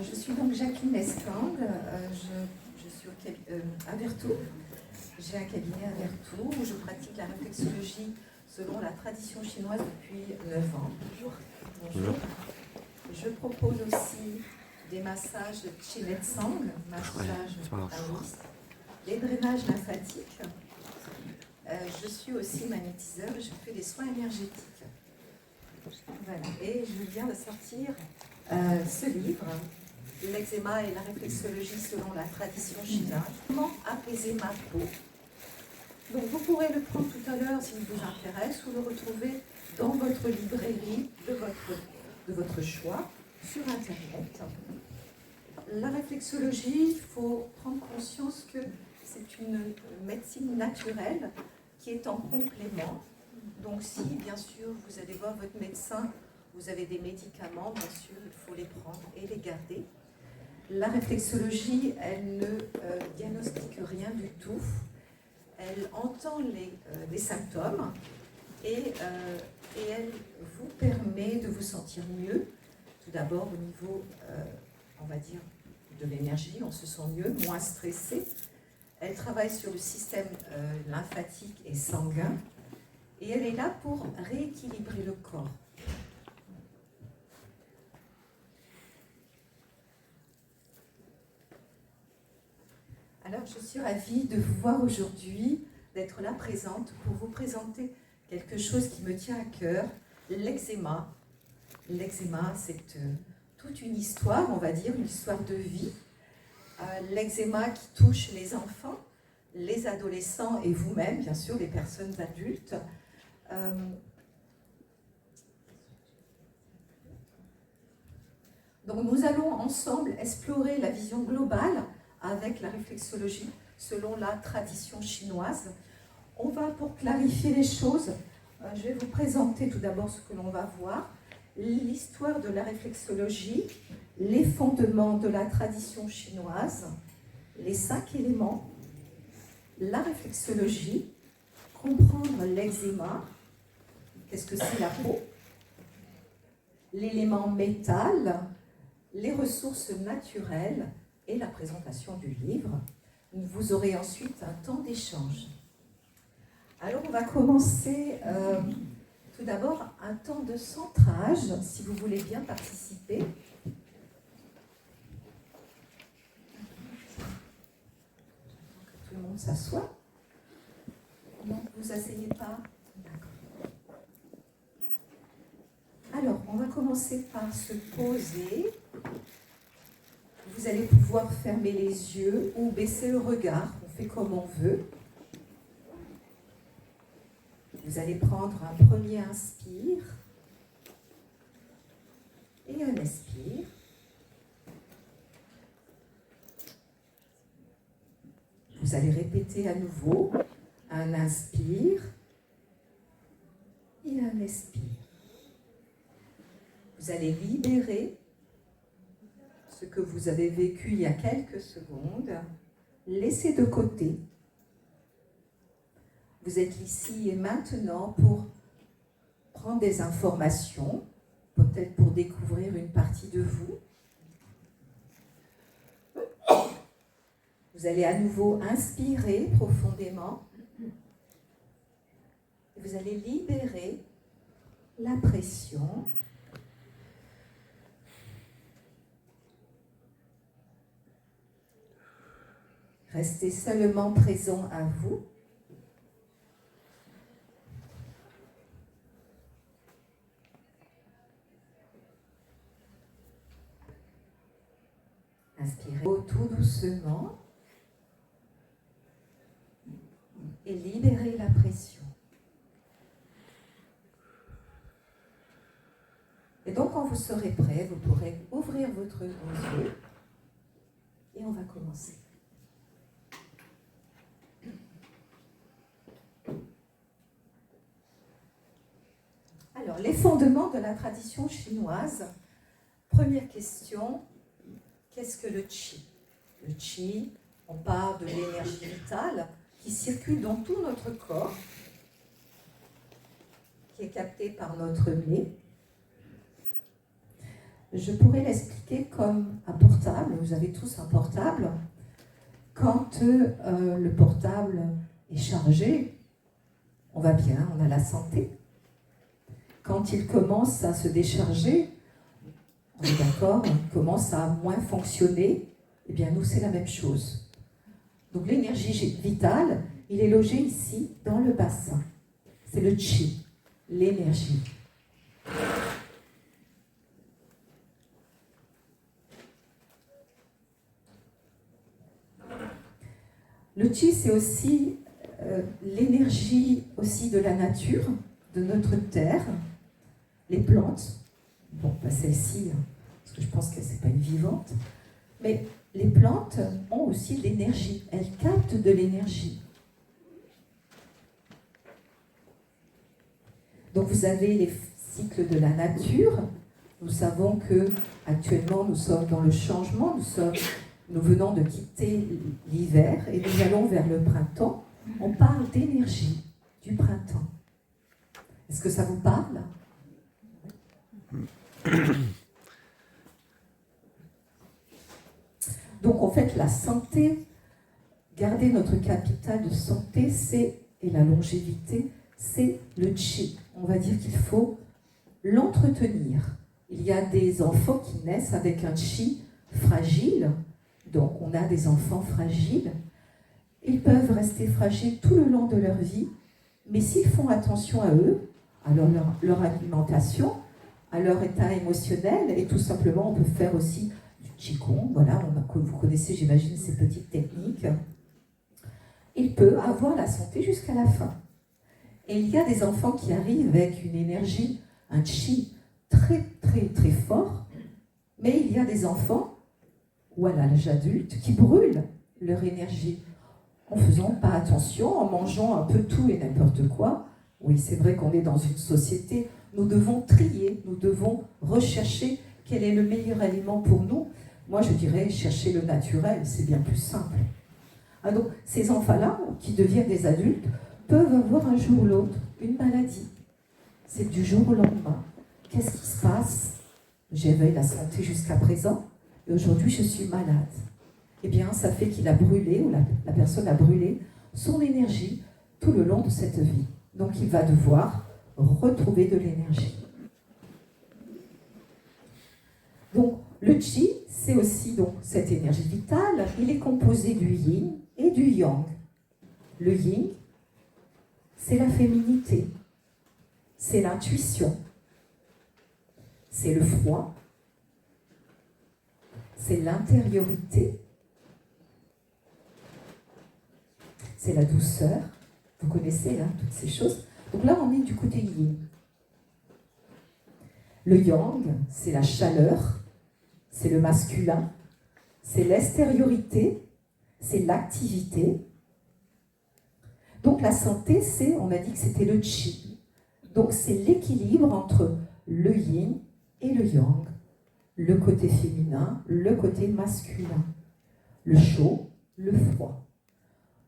Je suis donc Jacqueline Escang, je suis à Vertou. J'ai un cabinet à Vertou où je pratique la réflexologie selon la tradition chinoise depuis 9 ans. Bonjour. Je propose aussi des massages Qiletsang, massage taoïste, des drainages lymphatiques. Je suis aussi magnétiseur et je fais des soins énergétiques. Voilà. Et je viens de sortir ce livre, L'eczéma et la réflexologie selon la tradition chinoise. Comment apaiser ma peau? Donc vous pourrez le prendre tout à l'heure s'il vous intéresse ou le retrouver dans votre librairie de votre choix sur Internet. La réflexologie, il faut prendre conscience que c'est une médecine naturelle qui est en complément. Donc si, bien sûr, vous allez voir votre médecin, vous avez des médicaments, bien sûr, il faut les prendre et les garder. La réflexologie, elle ne diagnostique rien du tout. Elle entend les symptômes et elle vous permet de vous sentir mieux. Tout d'abord au niveau, on va dire, de l'énergie, on se sent mieux, moins stressé. Elle travaille sur le système lymphatique et sanguin et elle est là pour rééquilibrer le corps. Alors, je suis ravie de vous voir aujourd'hui, d'être là présente pour vous présenter quelque chose qui me tient à cœur, l'eczéma. L'eczéma, c'est toute une histoire, on va dire, une histoire de vie. L'eczéma qui touche les enfants, les adolescents et vous-même, bien sûr, les personnes adultes. Donc nous allons ensemble explorer la vision globale avec la réflexologie selon la tradition chinoise. On va, pour clarifier les choses, je vais vous présenter tout d'abord ce que l'on va voir, l'histoire de la réflexologie, les fondements de la tradition chinoise, les 5 éléments, la réflexologie, comprendre l'eczéma, qu'est-ce que c'est la peau, l'élément métal, les ressources naturelles et la présentation du livre. Vous aurez ensuite un temps d'échange. Alors on va commencer tout d'abord un temps de centrage, si vous voulez bien participer. Que tout le monde s'assoit. Non, vous asseyez pas. D'accord. Alors, on va commencer par se poser. Vous allez pouvoir fermer les yeux ou baisser le regard. On fait comme on veut. Vous allez prendre un premier inspire et un expire. Vous allez répéter à nouveau un inspire et un expire. Vous allez libérer ce que vous avez vécu il y a quelques secondes. Laissez de côté. Vous êtes ici et maintenant pour prendre des informations, peut-être pour découvrir une partie de vous. Vous allez à nouveau inspirer profondément. Et vous allez libérer la pression. Restez seulement présent à vous. Inspirez tout doucement et libérez la pression. Et donc, quand vous serez prêt, vous pourrez ouvrir vos yeux et on va commencer. Alors, les fondements de la tradition chinoise. Première question, qu'est-ce que le qi? Le qi, on parle de l'énergie vitale qui circule dans tout notre corps, qui est captée par notre nez. je pourrais l'expliquer comme un portable. Vous avez tous un portable. Quand le portable est chargé, on va bien, on a la santé. Quand il commence à se décharger, on est d'accord, il commence à moins fonctionner, eh bien nous c'est la même chose. Donc l'énergie vitale, il est logé ici, dans le bassin. C'est le chi, l'énergie. Le chi, c'est aussi l'énergie aussi de la nature, de notre terre, les plantes. Bon, pas celle-ci, hein, parce que je pense que c'est pas une vivante, mais les plantes ont aussi de l'énergie. Elles captent de l'énergie. Donc vous avez les cycles de la nature. Nous savons que actuellement nous sommes dans le changement. Nous venons de quitter l'hiver et nous allons vers le printemps. On parle d'énergie du printemps. Est-ce que ça vous parle ? Donc en fait, la santé, garder notre capital de santé, et la longévité, c'est le chi. On va dire qu'il faut l'entretenir. Il y a des enfants qui naissent avec un chi fragile, donc on a des enfants fragiles. Ils peuvent rester fragiles tout le long de leur vie, mais s'ils font attention à eux, à leur alimentation, à leur état émotionnel, et tout simplement on peut faire aussi du qigong, voilà, vous connaissez j'imagine ces petites techniques, il peut avoir la santé jusqu'à la fin. Et il y a des enfants qui arrivent avec une énergie, un chi très très très fort, mais il y a des enfants, ou à l'âge adulte, qui brûlent leur énergie en faisant pas attention, en mangeant un peu tout et n'importe quoi. Oui, c'est vrai qu'on est dans une société, nous devons trier, nous devons rechercher quel est le meilleur aliment pour nous. Moi, je dirais chercher le naturel, c'est bien plus simple. Ah, donc, ces enfants-là, qui deviennent des adultes, peuvent avoir un jour ou l'autre une maladie. C'est du jour au lendemain. Qu'est-ce qui se passe ? J'avais la santé jusqu'à présent, et aujourd'hui, je suis malade. Eh bien, ça fait qu'il a brûlé, ou la personne a brûlé, son énergie tout le long de cette vie. Donc, il va devoir retrouver de l'énergie. Donc, le chi, c'est aussi donc, cette énergie vitale. Il est composé du yin et du yang. Le yin, c'est la féminité, c'est l'intuition, c'est le froid, c'est l'intériorité, c'est la douceur. Vous connaissez hein, toutes ces choses. Donc là, on est du côté yin. Le yang, c'est la chaleur, c'est le masculin, c'est l'extériorité, c'est l'activité. Donc la santé, on a dit que c'était le chi. Donc c'est l'équilibre entre le yin et le yang, le côté féminin, le côté masculin, le chaud, le froid.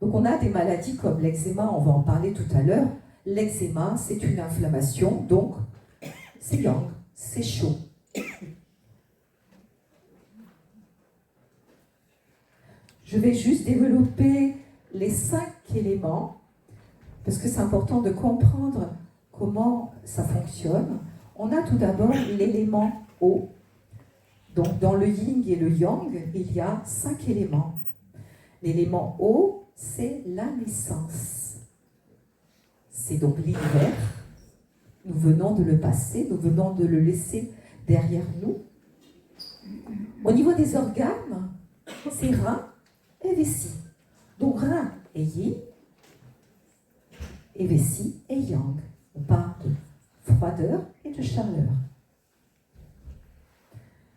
Donc on a des maladies comme l'eczéma, on va en parler tout à l'heure. L'eczéma, c'est une inflammation, donc c'est yang, c'est chaud. Je vais juste développer les 5 éléments, parce que c'est important de comprendre comment ça fonctionne. On a tout d'abord l'élément eau. Donc dans le yin et le yang, il y a 5 éléments. L'élément eau, c'est la naissance. C'est donc l'hiver. Nous venons de le passer, nous venons de le laisser derrière nous. Au niveau des organes, c'est rein et vessie. Donc rein et yin, et vessie et yang. On parle de froideur et de chaleur.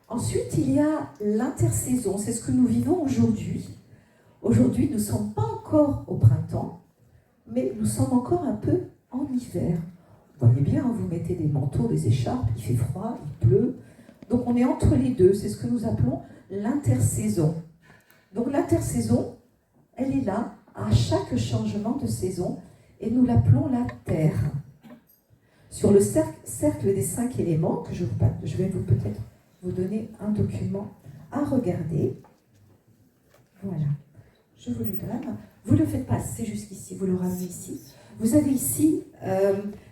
Ensuite, il y a l'intersaison. C'est ce que nous vivons aujourd'hui. Aujourd'hui, nous ne sommes pas encore au printemps, mais nous sommes encore un peu en hiver. Vous voyez bien, vous mettez des manteaux, des écharpes, il fait froid, il pleut. Donc on est entre les deux. C'est ce que nous appelons l'intersaison. Donc l'intersaison, elle est là à chaque changement de saison et nous l'appelons la Terre. Sur le cercle des 5 éléments, que je vais vous peut-être vous donner un document à regarder. Voilà, je vous le donne. Vous ne le faites pas, c'est jusqu'ici, vous le ramenez ici. Vous avez ici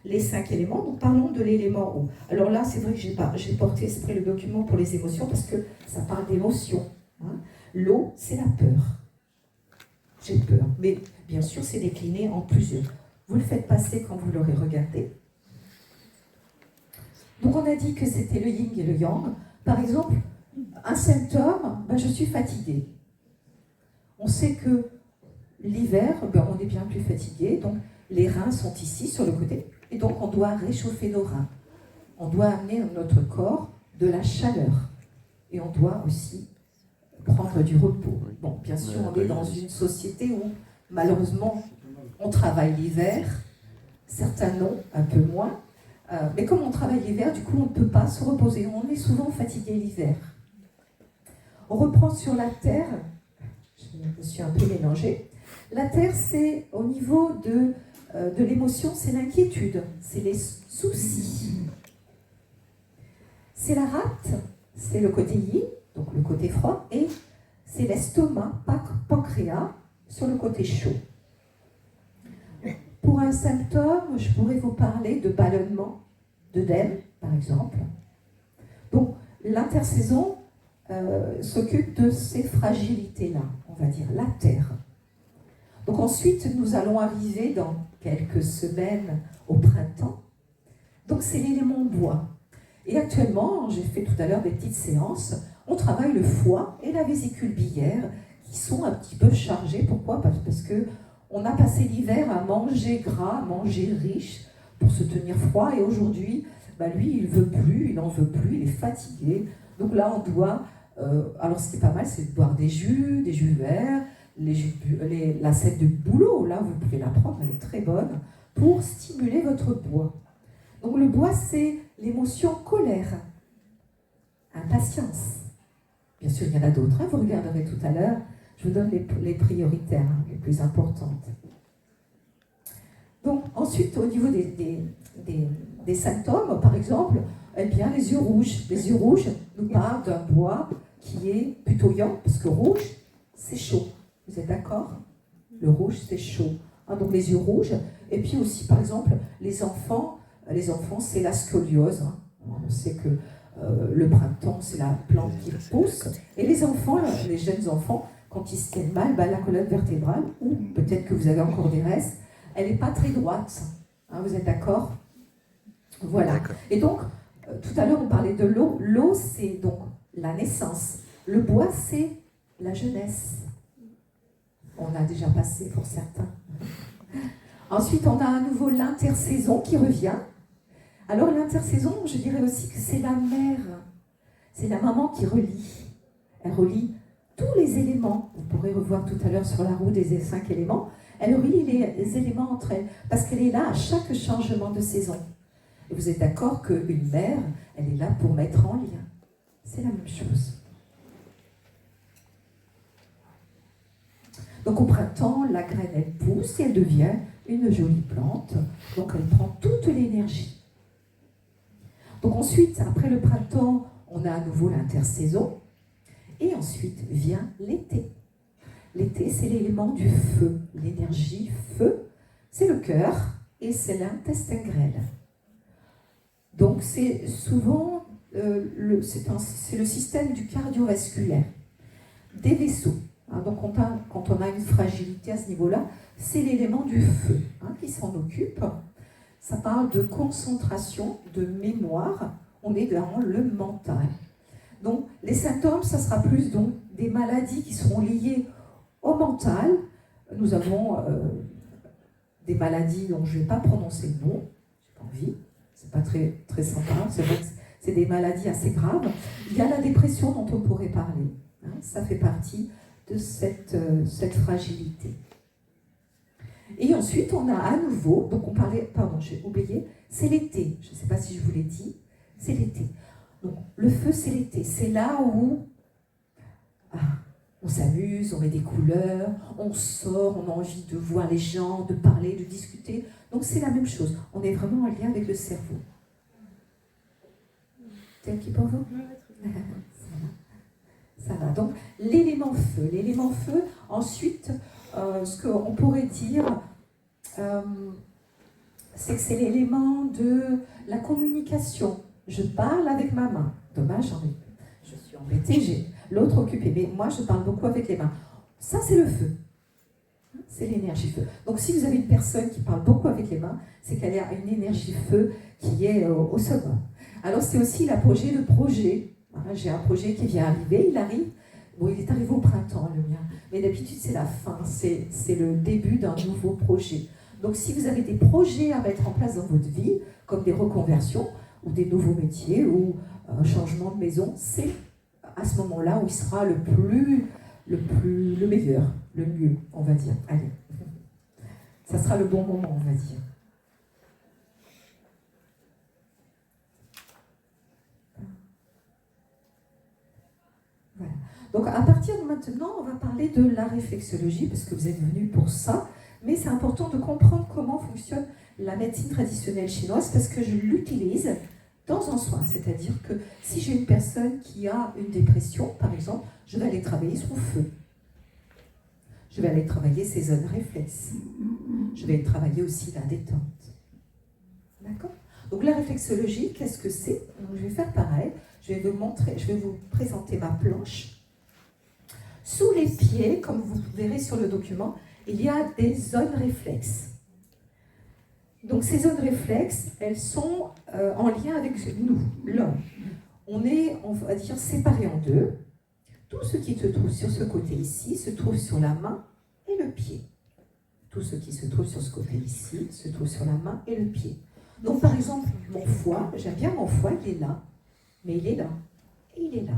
les 5 éléments, donc parlons de l'élément eau. Alors là, c'est vrai que j'ai porté exprès le document pour les émotions parce que ça parle d'émotions. Hein. L'eau, c'est la peur. J'ai peur, mais bien sûr, c'est décliné en plusieurs. Vous le faites passer quand vous l'aurez regardé. Donc on a dit que c'était le yin et le yang. Par exemple, un symptôme, je suis fatiguée. On sait que l'hiver, on est bien plus fatigué, donc les reins sont ici, sur le côté, et donc on doit réchauffer nos reins. On doit amener à notre corps de la chaleur. Et on doit aussi prendre du repos. Bon, bien sûr, on est dans une société où, malheureusement, on travaille l'hiver, certains non, un peu moins, mais comme on travaille l'hiver, du coup, on ne peut pas se reposer. On est souvent fatigué l'hiver. On reprend sur la terre, je me suis un peu mélangée. La terre, c'est au niveau de l'émotion, c'est l'inquiétude, c'est les soucis. C'est la rate, c'est le côté yin, donc le côté froid, et c'est l'estomac, pancréas, sur le côté chaud. Pour un symptôme, je pourrais vous parler de ballonnement, d'œdème, par exemple. Donc, l'intersaison s'occupe de ces fragilités-là, on va dire, la terre. Donc ensuite, nous allons arriver dans quelques semaines au printemps. Donc c'est l'élément bois. Et actuellement, j'ai fait tout à l'heure des petites séances, on travaille le foie et la vésicule biliaire qui sont un petit peu chargés. Pourquoi ? Parce que on a passé l'hiver à manger gras, manger riche pour se tenir froid. Et aujourd'hui, lui, il veut plus, il n'en veut plus, il est fatigué. Donc là, on doit... alors ce qui est pas mal, c'est de boire des jus verts, la sève de bouleau, là, vous pouvez la prendre, elle est très bonne, pour stimuler votre bois. Donc le bois, c'est l'émotion colère, impatience. Bien sûr, il y en a d'autres, vous regarderez tout à l'heure. Je vous donne les prioritaires, les plus importantes. Donc ensuite, au niveau des symptômes, par exemple, eh bien, les yeux rouges. Les yeux rouges nous parlent d'un bois qui est plutôt yang, parce que rouge, c'est chaud. Vous êtes d'accord ? Le rouge, c'est chaud. Donc les yeux rouges. Et puis aussi, par exemple, les enfants, c'est la scoliose. On sait que le printemps, c'est la plante qui pousse. Et les enfants, les jeunes enfants, quand ils se tiennent mal, la colonne vertébrale, ou peut-être que vous avez encore des restes, elle n'est pas très droite. Vous êtes d'accord ? Voilà. D'accord. Et donc, tout à l'heure, on parlait de l'eau. L'eau, c'est donc la naissance. Le bois, c'est la jeunesse. On a déjà passé pour certains. Ensuite, on a à nouveau l'intersaison qui revient. Alors, l'intersaison, je dirais aussi que c'est la mère. C'est la maman qui relie. Elle relie tous les éléments. Vous pourrez revoir tout à l'heure sur la roue des 5 éléments. Elle relie les éléments entre elles. Parce qu'elle est là à chaque changement de saison. Et vous êtes d'accord qu'une mère, elle est là pour mettre en lien. C'est la même chose. Donc au printemps, la graine, elle pousse et elle devient une jolie plante. Donc elle prend toute l'énergie. Donc ensuite, après le printemps, on a à nouveau l'intersaison. Et ensuite vient l'été. L'été, c'est l'élément du feu. L'énergie feu, c'est le cœur et c'est l'intestin grêle. Donc c'est souvent c'est le système du cardiovasculaire, des vaisseaux. Donc quand on a une fragilité à ce niveau-là, c'est l'élément du feu qui s'en occupe. Ça parle de concentration, de mémoire. On est dans le mental. Donc les symptômes, ça sera plus donc des maladies qui seront liées au mental. Nous avons des maladies dont je ne vais pas prononcer le nom, j'ai pas envie. C'est pas très, très sympa, c'est vrai que c'est des maladies assez graves. Il y a la dépression dont on pourrait parler. Ça fait partie de cette fragilité. Et ensuite, on a à nouveau, donc on parlait, pardon, j'ai oublié, c'est l'été. Je ne sais pas si je vous l'ai dit, c'est l'été. Donc le feu, c'est l'été. C'est là où on s'amuse, on met des couleurs, on sort, on a envie de voir les gens, de parler, de discuter. Donc c'est la même chose. On est vraiment en lien avec le cerveau. C'est OK pour vous ? l'élément feu. L'élément feu, ensuite, ce qu'on pourrait dire, c'est que c'est l'élément de la communication. Je parle avec ma main. Dommage, je suis embêtée, j'ai l'autre occupé. Mais moi, je parle beaucoup avec les mains. Ça, c'est le feu. C'est l'énergie feu. Donc, si vous avez une personne qui parle beaucoup avec les mains, c'est qu'elle a une énergie feu qui est au second. Alors, c'est aussi l'apogée de projet. J'ai un projet qui vient arriver, il arrive. Bon, il est arrivé au printemps, le mien. Mais d'habitude, c'est la fin, c'est le début d'un nouveau projet. Donc, si vous avez des projets à mettre en place dans votre vie, comme des reconversions, ou des nouveaux métiers, ou un changement de maison, c'est à ce moment-là où il sera le meilleur, le mieux, on va dire. Allez, ça sera le bon moment, on va dire. Voilà. Donc à partir de maintenant, on va parler de la réflexologie, parce que vous êtes venus pour ça, mais c'est important de comprendre comment fonctionne la médecine traditionnelle chinoise, parce que je l'utilise dans un soin. C'est-à-dire que si j'ai une personne qui a une dépression, par exemple, je vais aller travailler son feu. Je vais aller travailler ses zones réflexes. Je vais travailler aussi la détente. D'accord ? Donc la réflexologie, qu'est-ce que c'est ? Donc, je vais faire pareil. Je vais vous présenter ma planche. Sous les pieds, comme vous verrez sur le document, il y a des zones réflexes. Donc ces zones réflexes, elles sont en lien avec nous, l'homme. On est, on va dire, séparés en deux. Tout ce qui se trouve sur ce côté ici se trouve sur la main et le pied. Tout ce qui se trouve sur ce côté ici se trouve sur la main et le pied. Donc par exemple, mon foie, j'aime bien mon foie, il est là. Mais il est là. Et il est là.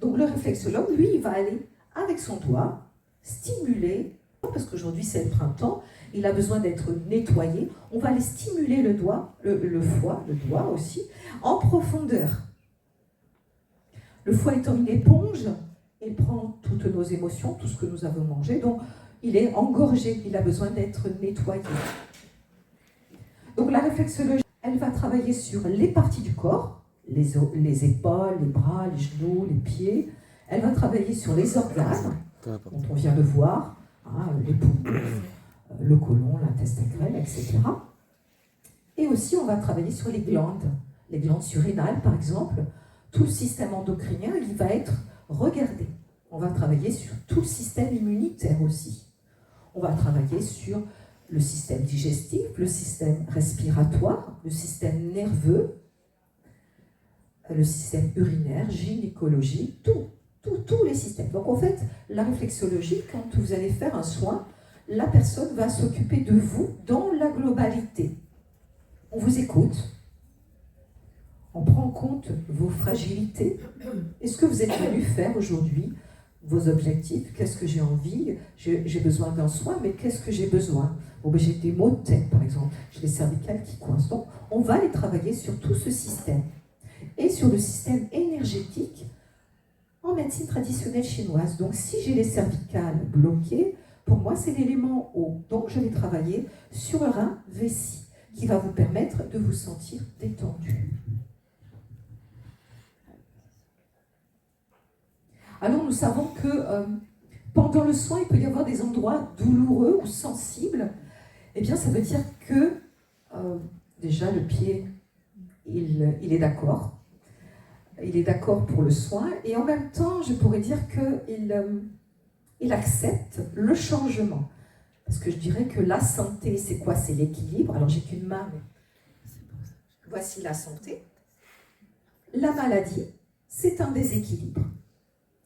Donc le réflexologue, lui, il va aller avec son doigt stimuler, parce qu'aujourd'hui c'est le printemps, il a besoin d'être nettoyé. On va aller stimuler le doigt, le foie, le doigt aussi, en profondeur. Le foie étant une éponge, il prend toutes nos émotions, tout ce que nous avons mangé, donc il est engorgé, il a besoin d'être nettoyé. Donc la réflexologie, elle va travailler sur les parties du corps, les épaules, les bras, les genoux, les pieds. Elle va travailler sur les organes, dont on vient de voir, les poumons, le côlon, l'intestin grêle, etc. Et aussi, on va travailler sur les glandes surrénales, par exemple. Tout le système endocrinien, il va être regardé. On va travailler sur tout le système immunitaire aussi. On va travailler sur le système digestif, le système respiratoire, le système nerveux, le système urinaire, gynécologie, tous les systèmes. Donc en fait, la réflexologie, quand vous allez faire un soin, la personne va s'occuper de vous dans la globalité. On vous écoute, on prend en compte vos fragilités. Est-ce que vous êtes venu faire aujourd'hui vos objectifs? Qu'est-ce que j'ai envie? J'ai besoin d'un soin, mais qu'est-ce que j'ai besoin? Bon, ben, j'ai des maux de tête, par exemple. J'ai les cervicales qui coincent. Donc, on va aller travailler sur tout ce système. Et sur le système énergétique en médecine traditionnelle chinoise. Donc, si j'ai les cervicales bloquées, pour moi, c'est l'élément eau. Donc, je vais travailler sur un rein vessie qui va vous permettre de vous sentir détendu. Alors, nous savons que pendant le soin, il peut y avoir des endroits douloureux ou sensibles. Eh bien, ça veut dire que, déjà, le pied, il est d'accord. Il est d'accord pour le soin. Et en même temps, je pourrais dire qu'il accepte le changement. Parce que je dirais que la santé, c'est quoi? C'est l'équilibre. Alors, j'ai qu'une main, mais voici la santé. La maladie, c'est un déséquilibre.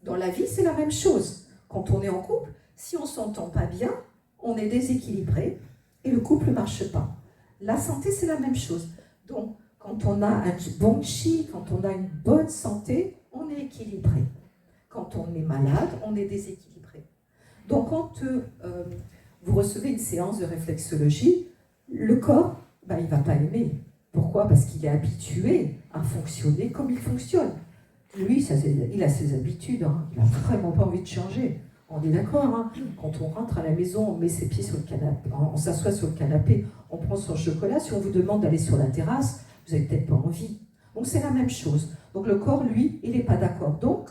Dans la vie, c'est la même chose. Quand on est en couple, si on ne s'entend pas bien, on est déséquilibré et le couple ne marche pas. La santé, c'est la même chose. Donc, quand on a un bon chi, quand on a une bonne santé, on est équilibré. Quand on est malade, on est déséquilibré. Donc, quand vous recevez une séance de réflexologie, le corps, il ne va pas aimer. Pourquoi? Parce qu'il est habitué à fonctionner comme il fonctionne. Lui, il a ses habitudes, il n'a vraiment pas envie de changer. On est d'accord, quand on rentre à la maison, on met ses pieds sur le canapé, on s'assoit sur le canapé, on prend son chocolat. Si on vous demande d'aller sur la terrasse, vous n'avez peut-être pas envie. Donc c'est la même chose. Donc le corps, lui, il n'est pas d'accord. Donc,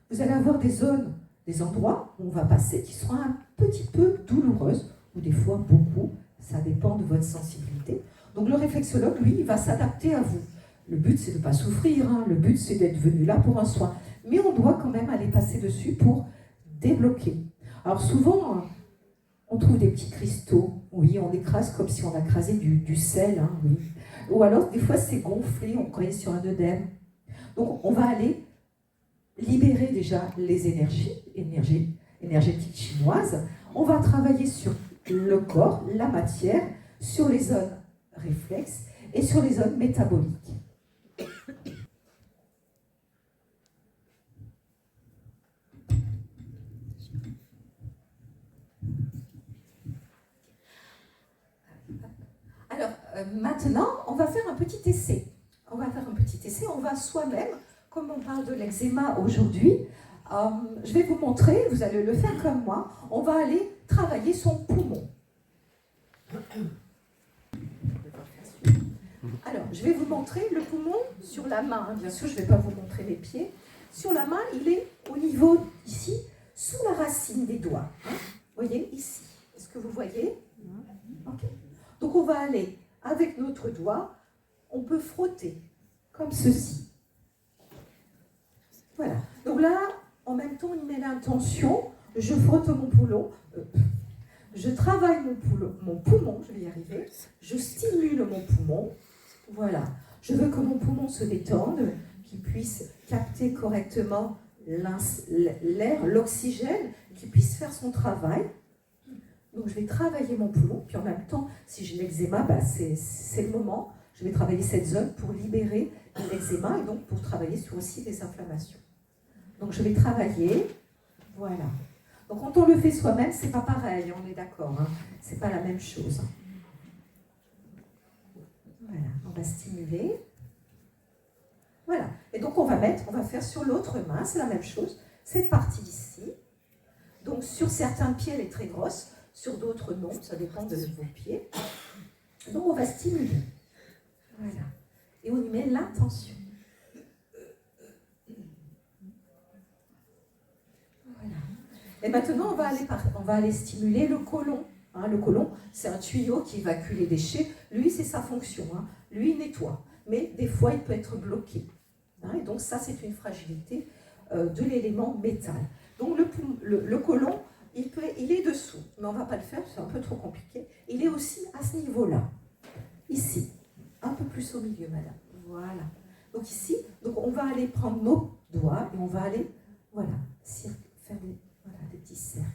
vous allez avoir des zones des endroits où on va passer qui seront un petit peu douloureuses, ou des fois beaucoup, ça dépend de votre sensibilité. Donc le réflexologue, lui, il va s'adapter à vous. Le but, c'est de ne pas souffrir, hein. Le but, c'est d'être venu là pour un soin. Mais on doit quand même aller passer dessus pour débloquer. Alors souvent, on trouve des petits cristaux, oui, on écrase comme si on a écrasé du sel, hein, oui. Ou alors, des fois, c'est gonflé, on croyait sur un œdème. Donc, on va aller libérer déjà les énergétiques chinoises. On va travailler sur le corps, la matière, sur les zones réflexes et sur les zones métaboliques. Alors, maintenant, on va faire un petit essai. On va soi-même, comme on parle de l'eczéma aujourd'hui, je vais vous montrer, vous allez le faire comme moi, on va aller travailler son poumon. Alors, je vais vous montrer le poumon sur la main. Bien sûr, je ne vais pas vous montrer les pieds. Sur la main, il est au niveau, ici, sous la racine des doigts. Hein. Vous voyez, ici. Est-ce que vous voyez? Okay. Donc, on va aller, avec notre doigt, on peut frotter, comme ceci. Voilà. Donc là, en même temps, on y met l'intention, je frotte mon poumon, je travaille mon poumon, je vais y arriver, je stimule mon poumon, voilà. Je veux que mon poumon se détende, qu'il puisse capter correctement l'air, l'oxygène, qu'il puisse faire son travail. Donc je vais travailler mon poumon, puis en même temps, si j'ai l'eczéma, c'est le moment, je vais travailler cette zone pour libérer l'eczéma et donc pour travailler sur aussi des inflammations. Donc je vais travailler, voilà. Donc quand on le fait soi-même, c'est pas pareil, on est d'accord, hein. C'est pas la même chose. Voilà, on va stimuler. Voilà, et donc on va faire sur l'autre main, c'est la même chose, cette partie ici. Donc sur certains pieds, elle est très grosse, sur d'autres non, ça dépend de vos pieds. Donc on va stimuler. Voilà, et on y met l'intention. Et maintenant, on va aller stimuler le côlon. Hein, le côlon, c'est un tuyau qui évacue les déchets. Lui, c'est sa fonction. Hein. Lui, il nettoie. Mais des fois, il peut être bloqué. Hein, et donc, ça, c'est une fragilité de l'élément métal. Donc, le côlon, il est dessous. Mais on ne va pas le faire, c'est un peu trop compliqué. Il est aussi à ce niveau-là. Ici. Un peu plus au milieu, madame. Voilà. Donc, ici, on va aller prendre nos doigts et on va aller, voilà, faire des petits cercles.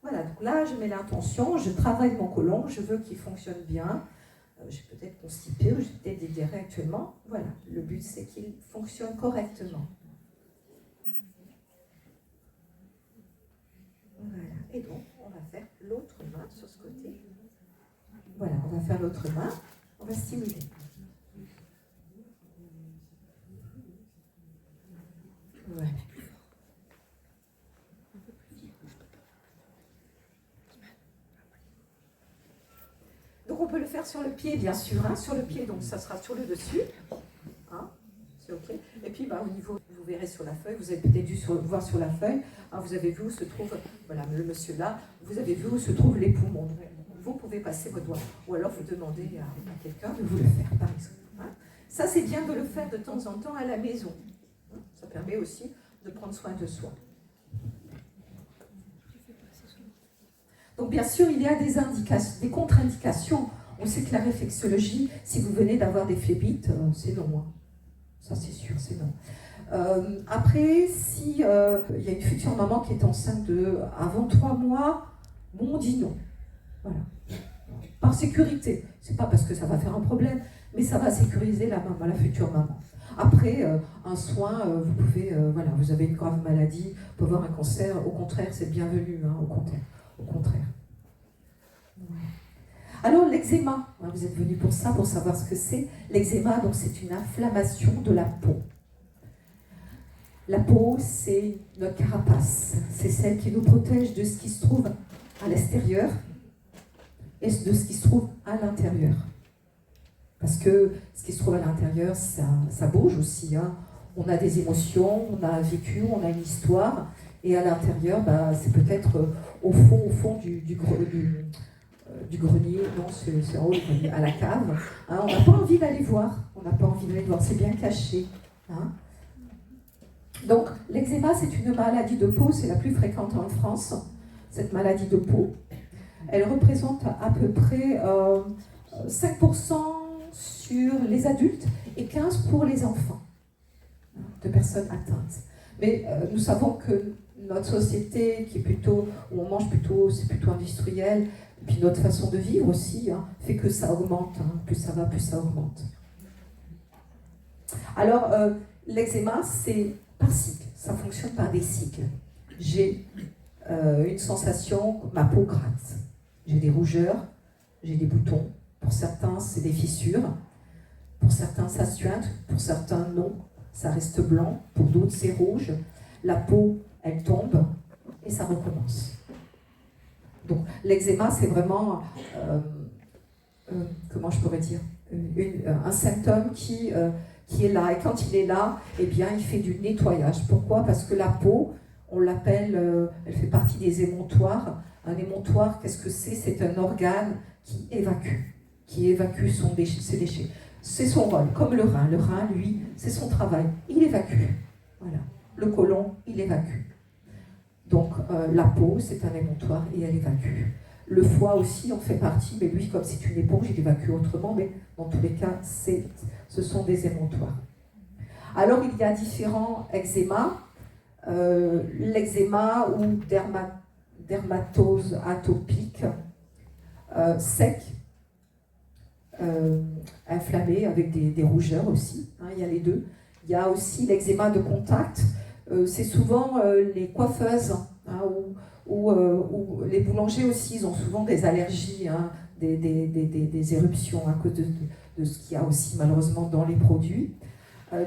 Voilà, donc là, je mets l'intention, je travaille mon côlon, je veux qu'il fonctionne bien. Je suis peut-être constipée ou j'ai peut-être des diarrhées actuellement. Voilà, le but, c'est qu'il fonctionne correctement. Voilà, et donc, on va faire l'autre main sur ce côté. Voilà, on va faire l'autre main, on va stimuler. Voilà. Donc on peut le faire sur le pied, bien sûr, hein, sur le pied, donc ça sera sur le dessus. Hein, c'est OK. Et puis au niveau, vous verrez sur la feuille, vous avez peut-être dû voir sur la feuille, hein, vous avez vu où se trouve, voilà, le monsieur là, vous avez vu où se trouvent les poumons. Vous pouvez passer vos doigts, ou alors vous demandez à quelqu'un de vous le faire, par exemple. Hein. Ça, c'est bien de le faire de temps en temps à la maison. Hein, ça permet aussi de prendre soin de soi. Donc bien sûr, il y a des contre-indications. On sait que la réflexologie, si vous venez d'avoir des phlébites, c'est non. Hein. Ça c'est sûr, c'est non. Après, si il y a une future maman qui est enceinte avant 3 mois, bon, on dit non. Voilà. Par sécurité. C'est pas parce que ça va faire un problème, mais ça va sécuriser la future maman. Après, un soin, vous pouvez, voilà, vous avez une grave maladie, vous pouvez avoir un cancer, au contraire, c'est bienvenu, hein, au contraire. Ouais. Alors, l'eczéma, hein, vous êtes venu pour ça, pour savoir ce que c'est. L'eczéma, donc, c'est une inflammation de la peau. La peau, c'est notre carapace. C'est celle qui nous protège de ce qui se trouve à l'extérieur et de ce qui se trouve à l'intérieur. Parce que ce qui se trouve à l'intérieur, ça bouge aussi. Hein. On a des émotions, on a un vécu, on a une histoire, et à l'intérieur, c'est peut-être au fond du grenier, non, c'est en haut du grenier, à la cave. Hein, on n'a pas envie d'aller voir, c'est bien caché. Hein. Donc, l'eczéma, c'est une maladie de peau, c'est la plus fréquente en France, cette maladie de peau. Elle représente à peu près 5% sur les adultes et 15% pour les enfants de personnes atteintes. Mais nous savons que notre société, qui est plutôt, où on mange plutôt, c'est plutôt industriel, et puis notre façon de vivre aussi, fait que ça augmente. Plus ça va, plus ça augmente. Alors, l'eczéma, c'est par cycle. Ça fonctionne par des cycles. J'ai une sensation, ma peau gratte. J'ai des rougeurs, j'ai des boutons. Pour certains, c'est des fissures. Pour certains, ça suinte. Pour certains, non. Ça reste blanc. Pour d'autres, c'est rouge. La peau, elle tombe et ça recommence. Donc, l'eczéma, c'est vraiment, comment je pourrais dire, un symptôme qui est là. Et quand il est là, eh bien, il fait du nettoyage. Pourquoi ? Parce que la peau, on l'appelle, elle fait partie des émontoires. Un émontoire, qu'est-ce que c'est ? C'est un organe qui évacue ses déchets. C'est son rôle, comme le rein. Le rein, lui, c'est son travail. Il évacue. Voilà. Le côlon, il évacue. Donc, la peau, c'est un émontoire et elle évacue. Le foie aussi en fait partie, mais lui, comme c'est une éponge, il évacue autrement, mais dans tous les cas, ce sont des émontoires. Alors, il y a différents eczémas. L'eczéma ou dermatose atopique, sec, inflammé avec des rougeurs aussi, il y a les deux. Il y a aussi l'eczéma de contact, c'est souvent les coiffeuses ou les boulangers aussi, ils ont souvent des allergies, des éruptions à cause de ce qu'il y a aussi malheureusement dans les produits.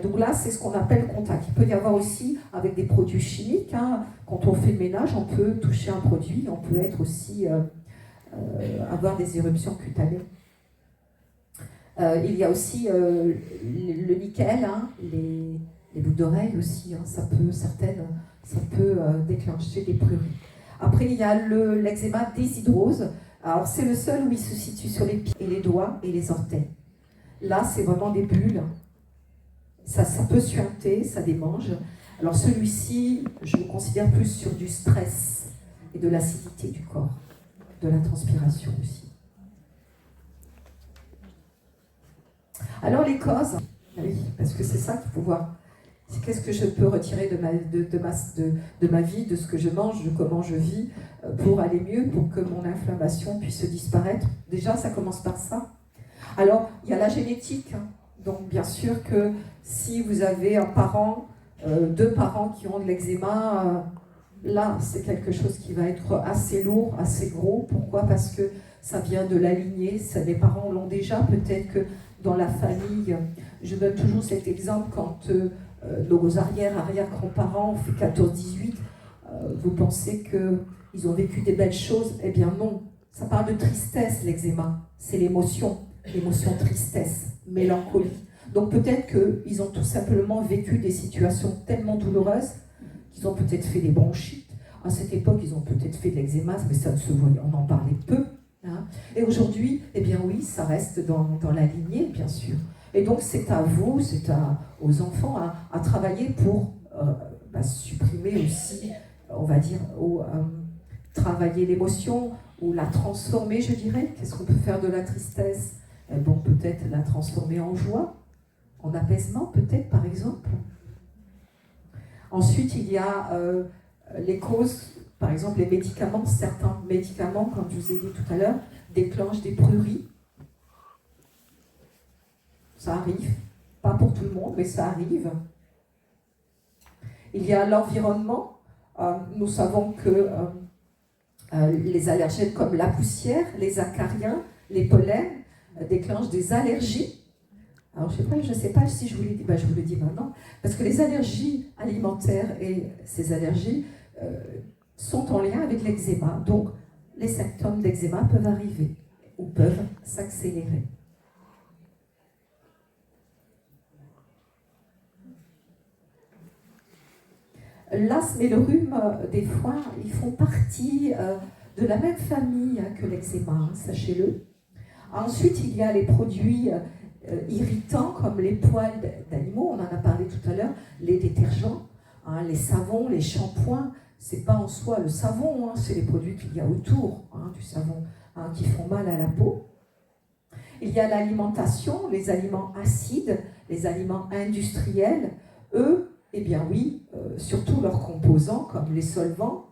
Donc là, c'est ce qu'on appelle contact. Il peut y avoir aussi avec des produits chimiques. Quand on fait le ménage, on peut toucher un produit, on peut être aussi avoir des éruptions cutanées. Il y a aussi le nickel, les boucles d'oreilles aussi. Ça peut déclencher des pruries. Après, il y a l'eczéma déshydrose. Alors, c'est le seul où il se situe sur les pieds et les doigts et les orteils. Là, c'est vraiment des bulles. Ça peut suinter, ça démange. Alors celui-ci, je le considère plus sur du stress et de l'acidité du corps, de la transpiration aussi. Alors les causes, oui, parce que c'est ça qu'il faut voir. C'est qu'est-ce que je peux retirer de ma vie, de ce que je mange, de comment je vis, pour aller mieux, pour que mon inflammation puisse disparaître. Déjà, ça commence par ça. Alors, il y a la génétique. Donc, bien sûr que si vous avez un parent, deux parents qui ont de l'eczéma, là, c'est quelque chose qui va être assez lourd, assez gros. Pourquoi ? Parce que ça vient de la lignée, les parents l'ont déjà. Peut-être que dans la famille, je donne toujours cet exemple, quand nos arrière-grands-parents ont fait 14-18, vous pensez qu'ils ont vécu des belles choses ? Eh bien non, ça parle de tristesse, l'eczéma. C'est l'émotion tristesse, mélancolie. Donc peut-être qu'ils ont tout simplement vécu des situations tellement douloureuses qu'ils ont peut-être fait des bronchites. À cette époque, ils ont peut-être fait de l'eczéma, mais ça ne se voyait, on en parlait peu. Et aujourd'hui, eh bien oui, ça reste dans la lignée, bien sûr. Et donc c'est à vous, aux enfants à travailler pour supprimer aussi, on va dire, travailler l'émotion ou la transformer, je dirais. Qu'est-ce qu'on peut faire de la tristesse ? Bon, peut-être la transformer en joie, en apaisement, peut-être, par exemple. Ensuite, il y a les causes, par exemple, les médicaments. Certains médicaments, comme je vous ai dit tout à l'heure, déclenchent des pruries. Ça arrive. Pas pour tout le monde, mais ça arrive. Il y a l'environnement. Nous savons que les allergènes comme la poussière, les acariens, les pollens, déclenchent des allergies. Alors je ne sais pas si je vous l'ai dit, je vous le dis maintenant, parce que les allergies alimentaires et ces allergies sont en lien avec l'eczéma. Donc les symptômes d'eczéma peuvent arriver ou peuvent s'accélérer. L'asthme et le rhume, des fois, ils font partie de la même famille que l'eczéma, hein, sachez-le. Ensuite, il y a les produits irritants comme les poils d'animaux, on en a parlé tout à l'heure, les détergents, hein, les savons, les shampoings. C'est pas en soi le savon, hein, c'est les produits qu'il y a autour hein, du savon hein, qui font mal à la peau. Il y a l'alimentation, les aliments acides, les aliments industriels. Eux, eh bien oui, surtout leurs composants comme les solvants,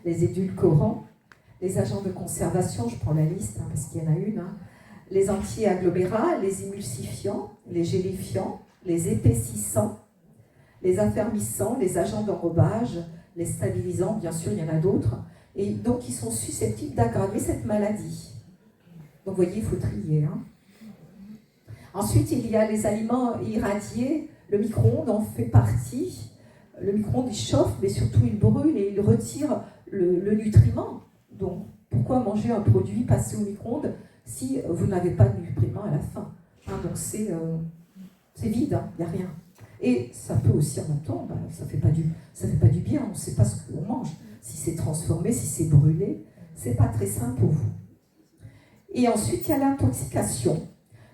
les édulcorants, les agents de conservation, je prends la liste hein, parce qu'il y en a une, hein, les anti-agglomérats, les émulsifiants, les gélifiants, les épaississants, les affermissants, les agents d'enrobage, les stabilisants, bien sûr, il y en a d'autres. Et donc, ils sont susceptibles d'aggraver cette maladie. Donc, vous voyez, il faut trier. Hein. Ensuite, il y a les aliments irradiés. Le micro-ondes en fait partie. Le micro-ondes, il chauffe, mais surtout, il brûle et il retire le nutriment. Donc, pourquoi manger un produit passé au micro-ondes si vous n'avez pas de nutriment à la fin hein, donc, c'est vide, hein, il n'y a rien. Et ça peut aussi, en même temps, ça ne fait pas du bien. On ne sait pas ce que l'on mange. Si c'est transformé, si c'est brûlé, ce n'est pas très sain pour vous. Et ensuite, il y a l'intoxication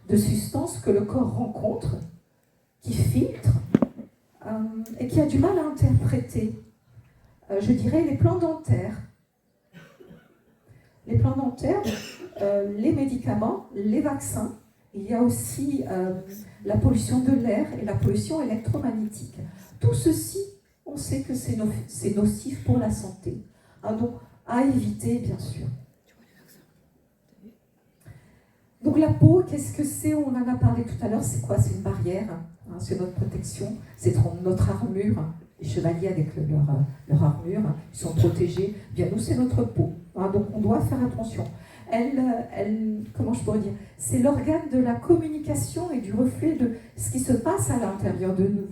de substances que le corps rencontre, qui filtre et qui a du mal à interpréter. Je dirais les plans dentaires. Les plans dentaires, les médicaments, les vaccins. Il y a aussi la pollution de l'air et la pollution électromagnétique. Tout ceci, on sait que c'est nocif pour la santé. Hein, donc, à éviter, bien sûr. Donc la peau, qu'est-ce que c'est? On en a parlé tout à l'heure, c'est quoi? C'est une barrière, hein, c'est notre protection, c'est notre armure. Les chevaliers avec leur armure, ils sont protégés. Bien, nous, c'est notre peau. Hein, donc on doit faire attention. Comment je pourrais dire? C'est l'organe de la communication et du reflet de ce qui se passe à l'intérieur de nous.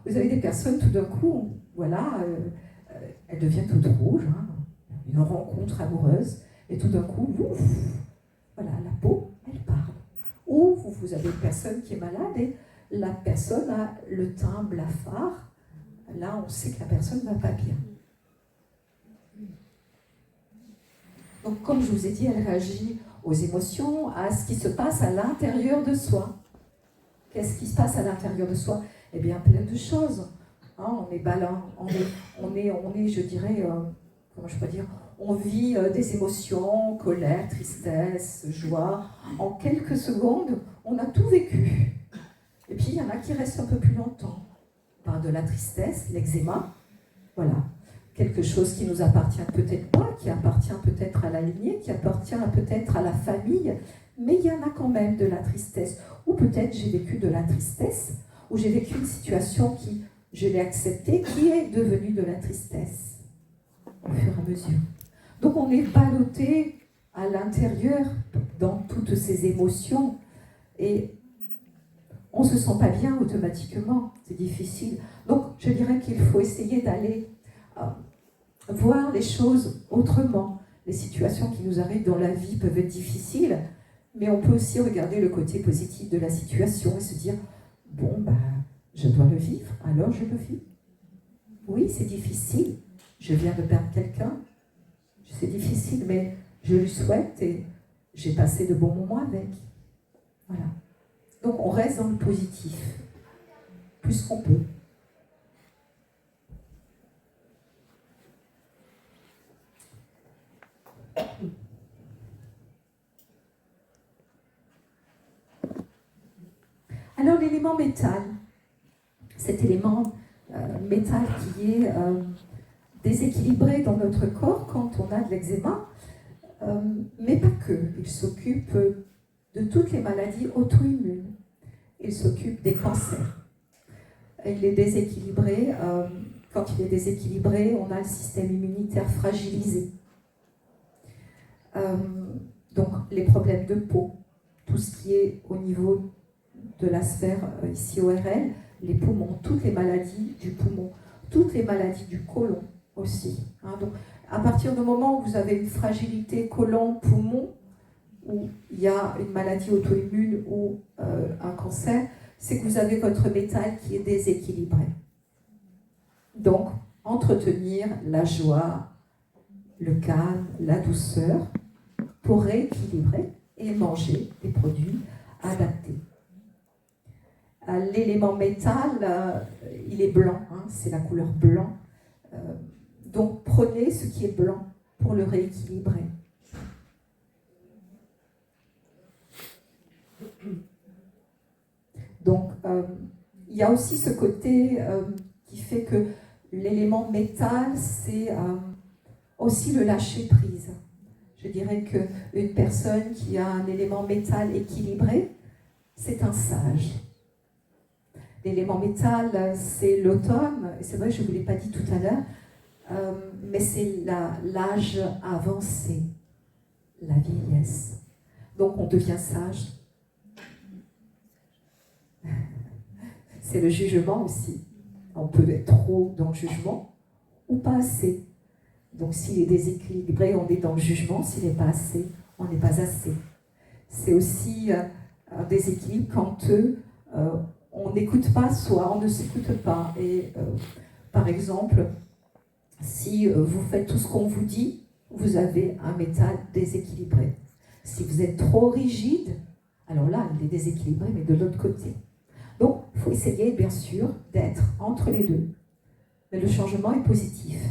Vous avez des personnes, tout d'un coup, voilà, elles deviennent toutes rouges, hein, une rencontre amoureuse, et tout d'un coup, ouf, voilà, la peau, elle parle. Ou vous avez une personne qui est malade et la personne a le teint blafard. Là, on sait que la personne ne va pas bien. Donc, comme je vous ai dit, elle réagit aux émotions, à ce qui se passe à l'intérieur de soi. Qu'est-ce qui se passe à l'intérieur de soi? Eh bien, plein de choses. Hein, on est ballant, on est, je dirais, comment je peux dire, on vit des émotions, colère, tristesse, joie. En quelques secondes, on a tout vécu. Et puis, il y en a qui restent un peu plus longtemps. On parle de la tristesse, l'eczéma, voilà. Quelque chose qui nous appartient peut-être pas, qui appartient peut-être à la lignée, qui appartient peut-être à la famille, mais il y en a quand même de la tristesse. Ou peut-être j'ai vécu de la tristesse, ou j'ai vécu une situation qui, je l'ai acceptée, qui est devenue de la tristesse, au fur et à mesure. Donc on est ballotté à l'intérieur dans toutes ces émotions, et on ne se sent pas bien automatiquement, c'est difficile. Donc je dirais qu'il faut essayer d'aller voir les choses autrement. Les situations qui nous arrivent dans la vie peuvent être difficiles, mais on peut aussi regarder le côté positif de la situation et se dire, bon, je dois le vivre, alors je le vis. Oui, c'est difficile, je viens de perdre quelqu'un, c'est difficile, mais je lui souhaite et j'ai passé de bons moments avec. Voilà. Donc on reste dans le positif, plus qu'on peut. Alors l'élément métal, cet élément métal qui est déséquilibré dans notre corps quand on a de l'eczéma, mais pas que. Il s'occupe de toutes les maladies auto-immunes. Il s'occupe des cancers. Il est déséquilibré. Quand il est déséquilibré, on a le système immunitaire fragilisé. Donc les problèmes de peau, tout ce qui est au niveau de la sphère ici ORL, les poumons, toutes les maladies du poumon, toutes les maladies du côlon aussi. Hein. Donc, à partir du moment où vous avez une fragilité côlon-poumon, où il y a une maladie auto-immune ou un cancer, c'est que vous avez votre métal qui est déséquilibré. Donc, entretenir la joie, le calme, la douceur, pour rééquilibrer et manger des produits adaptés. L'élément métal, il est blanc, hein, c'est la couleur blanc. Donc prenez ce qui est blanc pour le rééquilibrer. Donc il y a aussi ce côté qui fait que l'élément métal, c'est aussi le lâcher prise. Je dirais qu'une personne qui a un élément métal équilibré, c'est un sage. L'élément métal, c'est l'automne, et c'est vrai que je ne vous l'ai pas dit tout à l'heure, mais c'est l'âge avancé, la vieillesse. Donc on devient sage. C'est le jugement aussi. On peut être trop dans le jugement ou pas assez. Donc s'il est déséquilibré, on est dans le jugement. S'il n'est pas assez, on n'est pas assez. C'est aussi un déséquilibre quand on n'écoute pas soi, on ne s'écoute pas. Et par exemple, si vous faites tout ce qu'on vous dit, vous avez un métal déséquilibré. Si vous êtes trop rigide, alors là, il est déséquilibré, mais de l'autre côté. Donc, il faut essayer, bien sûr, d'être entre les deux. Mais le changement est positif.